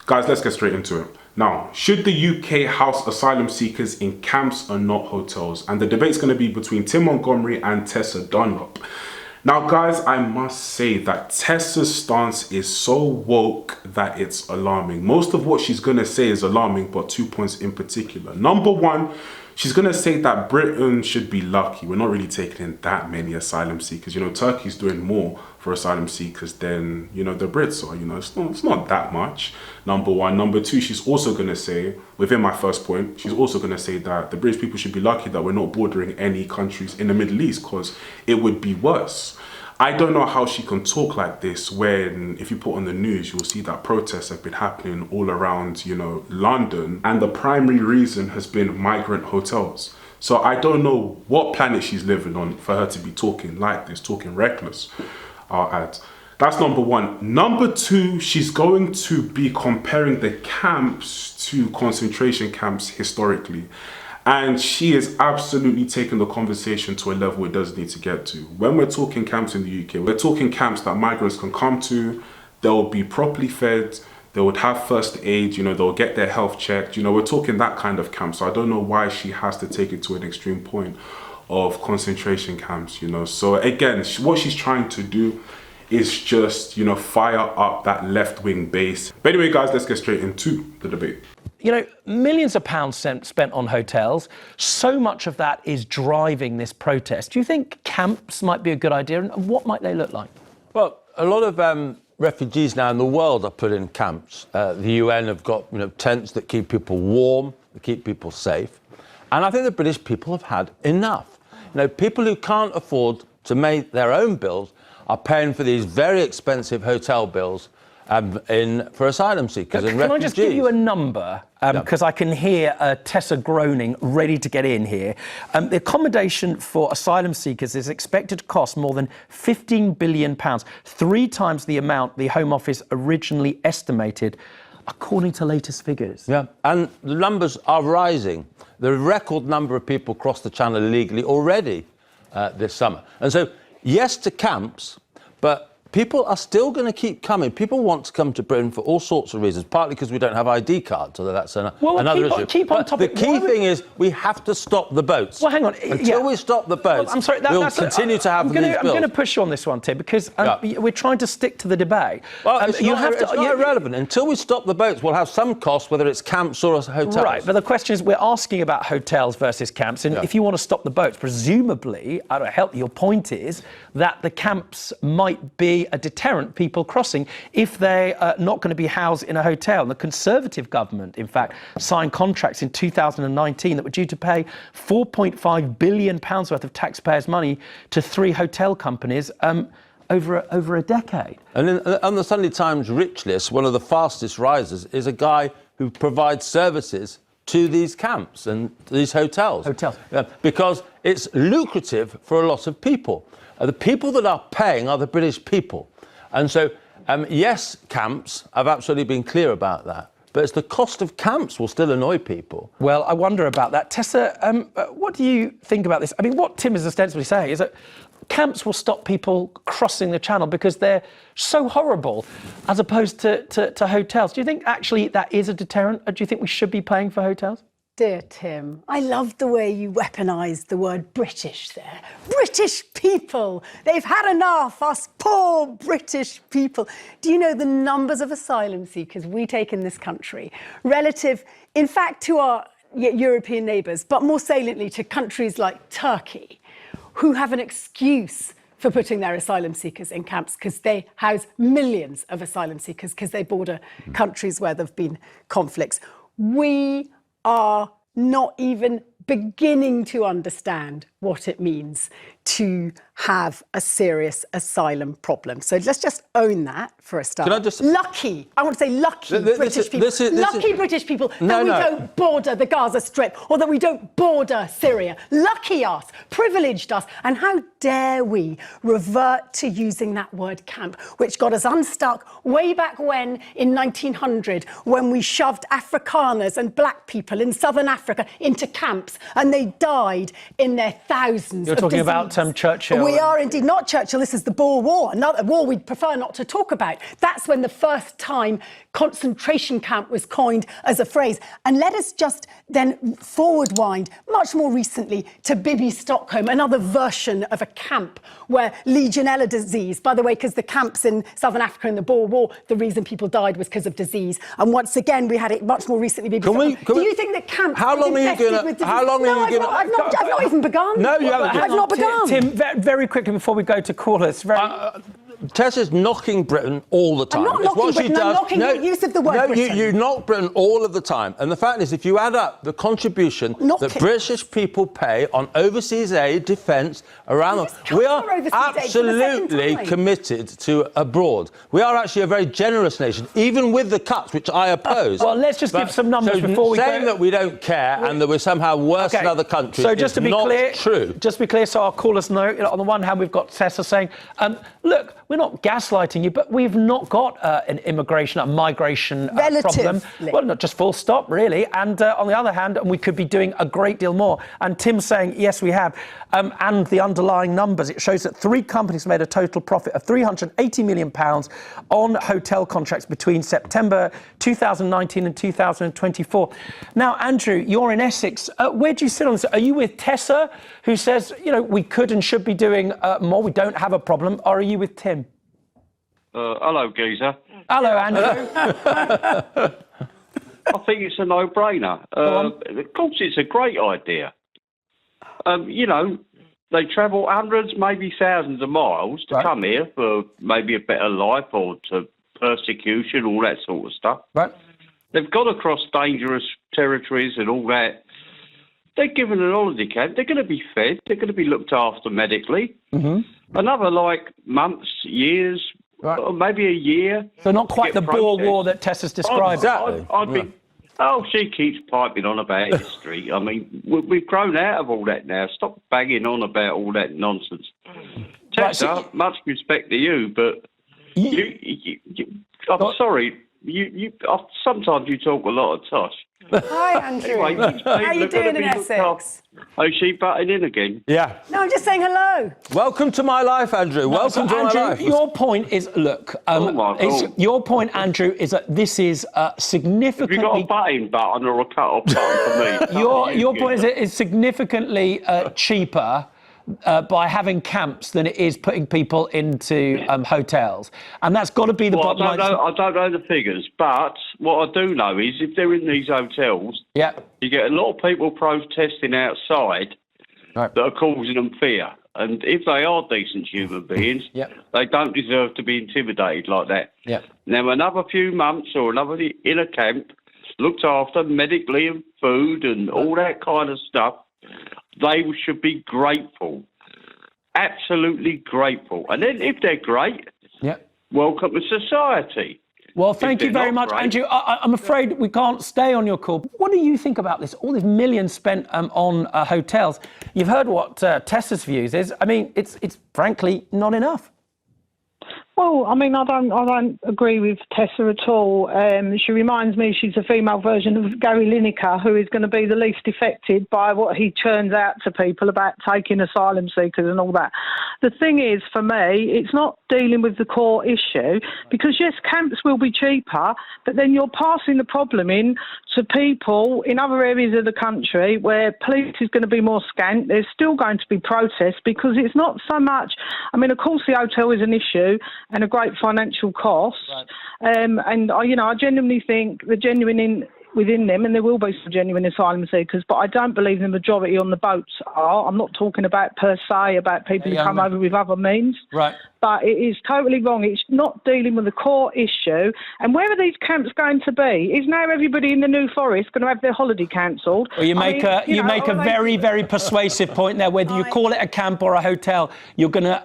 Guys, let's get straight into it. Now, should the UK house asylum seekers in camps and not hotels? And the debate's going to be between Tim Montgomery and Tessa Dunlop. Now, guys, I must say that Tessa's stance is so woke that it's alarming. Most of what she's going to say is alarming, but 2 points in particular. Number one, she's going to say that Britain should be lucky. We're not really taking in that many asylum seekers. You know, Turkey's doing more for asylum seekers than, you know, the Brits are. You know, it's not that much, number one. Number two, she's also going to say, within my first point, she's also going to say that the British people should be lucky that we're not bordering any countries in the Middle East, because it would be worse. I don't know how she can talk like this when, if you put on the news, you'll see that protests have been happening all around, you know, London. And the primary reason has been migrant hotels. So I don't know what planet she's living on for her to be talking like this, talking reckless, I'll add. That's number one. Number two, she's going to be comparing the camps to concentration camps historically. And she is absolutely taking the conversation to a level it does need to get to. When we're talking camps in the UK, we're talking camps that migrants can come to, they'll be properly fed, they would have first aid, you know, they'll get their health checked. You know, we're talking that kind of camp. So I don't know why she has to take it to an extreme point of concentration camps, you know. So again, what she's trying to do is just, you know, fire up that left-wing base. But anyway, guys, let's get straight into the debate. You know, millions of pounds spent on hotels. So much of that is driving this protest. Do you think camps might be a good idea, and what might they look like? Well, a lot of refugees now in the world are put in camps. The UN have got, you know, tents that keep people warm, that keep people safe. And I think the British people have had enough. You know, people who can't afford to make their own bills are paying for these very expensive hotel bills for asylum seekers and refugees. Can I just give you a number? Because I can hear Tessa groaning, ready to get in here. The accommodation for asylum seekers is expected to cost more than £15 billion, 3 times the amount the Home Office originally estimated, according to latest figures. Yeah, and the numbers are rising. The record number of people crossed the Channel illegally already this summer. And so, yes to camps, but people are still going to keep coming. People want to come to Britain for all sorts of reasons, partly because we don't have ID cards, so that's another issue. Keep on topic. The key thing is we have to stop the boats. Well, hang on. Until we stop the boats, I'm sorry, we'll continue to have these bills. I'm going to push you on this one, Tim, because we're trying to stick to the debate. Well, it's not irrelevant. Until we stop the boats, we'll have some cost, whether it's camps or hotels. Right, but the question is, we're asking about hotels versus camps, and if you want to stop the boats, presumably, I don't help. Your point is that the camps might be a deterrent people crossing if they are not going to be housed in a hotel. And the Conservative government, in fact, signed contracts in 2019 that were due to pay £4.5 billion worth of taxpayers' money to 3 hotel companies over a decade. And on the Sunday Times Rich list, one of the fastest risers is a guy who provides services to these camps and these hotels. Because it's lucrative for a lot of people. The people that are paying are the British people. And so, yes, camps, I've absolutely been clear about that. But it's the cost of camps will still annoy people. Well, I wonder about that. Tessa, what do you think about this? I mean, what Tim is ostensibly saying is that camps will stop people crossing the Channel because they're so horrible, as opposed to hotels. Do you think actually that is a deterrent? Or do you think we should be paying for hotels? Dear Tim, I love the way you weaponised the word British there. British people! They've had enough, us poor British people. Do you know the numbers of asylum seekers we take in this country, relative, in fact, to our European neighbours, but more saliently to countries like Turkey, who have an excuse for putting their asylum seekers in camps because they house millions of asylum seekers because they border countries where there have been conflicts. We are not even beginning to understand what it means to have a serious asylum problem. So let's just own that for a start. Lucky, I want to say lucky British people. Lucky British people that we don't border the Gaza Strip or that we don't border Syria. Lucky us, privileged us. And how dare we revert to using that word camp, which got us unstuck way back when in 1900, when we shoved Afrikaners and black people in southern Africa into camps and they died in their thousands. You're talking about Churchill. We are indeed, not Churchill. This is the Boer War, another war we'd prefer not to talk about. That's when the first time concentration camp was coined as a phrase. And let us just then forward wind much more recently to Bibi Stockholm, another version of a camp where Legionella disease, by the way, because the camps in Southern Africa in the Boer War, the reason people died was because of disease. And once again, we had it much more recently. Bibi Stockholm. Do you think that camps How long are you going to... How long are you going to... I've not even begun. No, you haven't. I've not begun. Tim, very quickly before we go to callers. Tess is knocking Britain all the time. I'm not knocking Britain, I'm knocking the use of the word Britain. You knock Britain all of the time. And the fact is, if you add up the contribution that British people pay on overseas aid, defence, around the world, we are absolutely committed to abroad. We are actually a very generous nation, even with the cuts, which I oppose. Well, let's just give some numbers before we go. Saying that we don't care and that we're somehow worse than other countries so just to be clear, true. Just to be clear, so our callers know, on the one hand, we've got Tessa saying, look, we're not gaslighting you, but we've not got an immigration, a migration problem. Well, not just full stop, really. And on the other hand, we could be doing a great deal more. And Tim's saying, yes, we have. And the underlying numbers, it shows that 3 companies made a total profit of £380 million on hotel contracts between September 2019 and 2024. Now, Andrew, you're in Essex. Where do you sit on this? Are you with Tessa, who says, we could and should be doing more, we don't have a problem, or are you with Tim? Hello, geezer. Hello, Andrew. I think it's a no-brainer. Of course, it's a great idea. They travel hundreds, maybe thousands of miles to come here for maybe a better life or to persecution, all that sort of stuff. Right. They've got across dangerous territories and all that. They're given an holiday camp. They're going to be fed. They're going to be looked after medically. Mm-hmm. Another, months, years, or maybe a year. So not quite the Boer War that Tessa's described. She keeps piping on about history. I mean, we've grown out of all that now. Stop banging on about all that nonsense. Tessa, much respect to you, but I'm sorry. Sometimes you talk a lot of tosh. Hi, Andrew. Anyway, how are you doing in Essex? Oh, she butting in again? Yeah. No, I'm just saying hello. Welcome to my life, Andrew. Welcome to my life. Your point is, look, your point, Andrew, is that this is significantly... Have you got a button button or a cut-off button for me? Your point is it's significantly cheaper by having camps than it is putting people into hotels. And that's got to be the bottom line. I don't know the figures, but what I do know is if they're in these hotels, you get a lot of people protesting outside that are causing them fear. And if they are decent human beings, they don't deserve to be intimidated like that. Now, another few months or another in a camp, looked after medically and food and all that kind of stuff, they should be grateful. Absolutely grateful. And then if they're great, welcome to society. Well, thank you very much, Andrew. I'm afraid we can't stay on your call. What do you think about this? All these millions spent on hotels. You've heard what Tessa's views is. I mean, it's frankly not enough. Well, I mean, I don't agree with Tessa at all. She reminds me she's a female version of Gary Lineker, who is going to be the least affected by what he churns out to people about taking asylum seekers and all that. The thing is, for me, it's not dealing with the core issue, because yes, camps will be cheaper, but then you're passing the problem in to people in other areas of the country where police is going to be more scant. There's still going to be protests because it's not so much. I mean, of course, the hotel is an issue and a great financial cost. And I genuinely think the genuine within them, and there will be some genuine asylum seekers, but I don't believe the majority on the boats are. I'm not talking about per se about people who come over with other means. Right. But it is totally wrong. It's not dealing with the core issue. And where are these camps going to be? Is now everybody in the New Forest going to have their holiday cancelled? Well, you make a very, very persuasive point there. Whether you call it a camp or a hotel, you're going to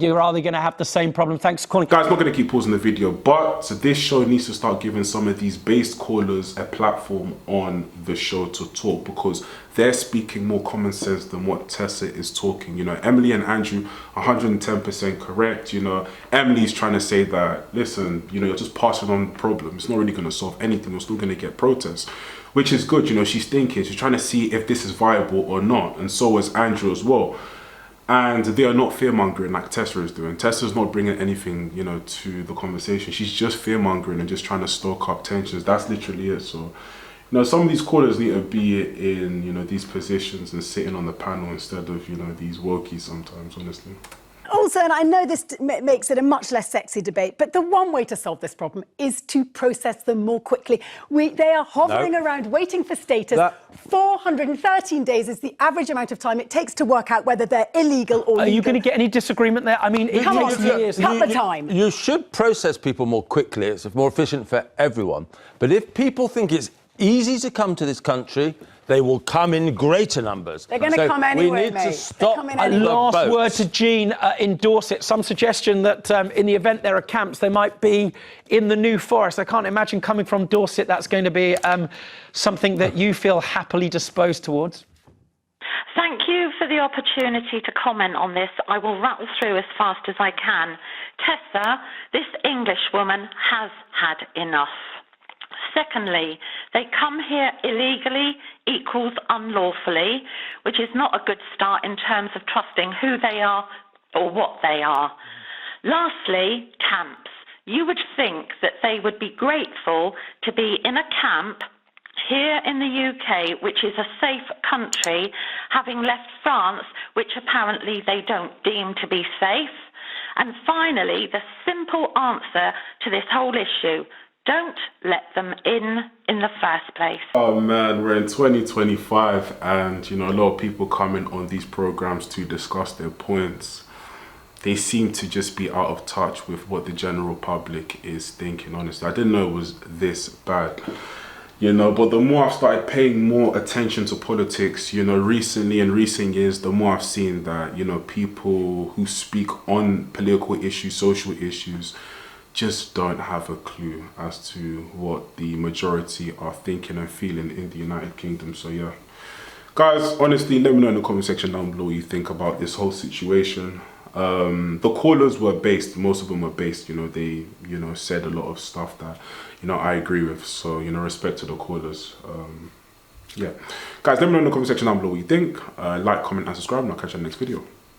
you're either going to have the same problem. Thanks for calling. Guys, I'm not going to keep pausing the video, but so this show needs to start giving some of these based callers a platform on the show to talk, because they're speaking more common sense than what Tessa is talking. You know, Emily and Andrew, 110% correct. You know, Emily's trying to say that, listen, you know, you're just passing on the problem. It's not really going to solve anything. You're still going to get protests, which is good. You know, she's thinking, she's trying to see if this is viable or not. And so is Andrew as well. And they are not fear-mongering like Tessa is doing. Tessa's not bringing anything, you know, to the conversation. She's just fear-mongering and just trying to stoke up tensions. That's literally it. So, you know, some of these callers need to be in, you know, these positions and sitting on the panel instead of, you know, these wokies sometimes, honestly. Also, and I know this makes it a much less sexy debate, but the one way to solve this problem is to process them more quickly. They are hovering around waiting for status. 413 days is the average amount of time it takes to work out whether they're illegal or legal. Are you going to get any disagreement there? I mean, it takes years. Cut the time. You should process people more quickly. It's more efficient for everyone. But if people think it's easy to come to this country, they will come in greater numbers. They're going to come anyway, We need to stop. A last word to Jean in Dorset. Some suggestion that in the event there are camps, they might be in the New Forest. I can't imagine coming from Dorset that's going to be something that you feel happily disposed towards. Thank you for the opportunity to comment on this. I will rattle through as fast as I can. Tessa, this English woman has had enough. Secondly, they come here illegally equals unlawfully, which is not a good start in terms of trusting who they are or what they are. Lastly, camps. You would think that they would be grateful to be in a camp here in the UK, which is a safe country, having left France, which apparently they don't deem to be safe. And finally, the simple answer to this whole issue: don't let them in the first place. Oh man, we're in 2025 and, you know, a lot of people coming on these programs to discuss their points. They seem to just be out of touch with what the general public is thinking, honestly. I didn't know it was this bad, you know, but the more I've started paying more attention to politics, you know, recently, in recent years, the more I've seen that, you know, people who speak on political issues, social issues, just don't have a clue as to what the majority are thinking and feeling in the United Kingdom. So yeah, guys, honestly, let me know in the comment section down below what you think about this whole situation. The callers were based, most of them were based, you know, they, you know, said a lot of stuff that, you know, I agree with. So, you know, respect to the callers. Yeah, guys, let me know in the comment section down below what you think. Like, comment and subscribe, and I'll catch you in the next video.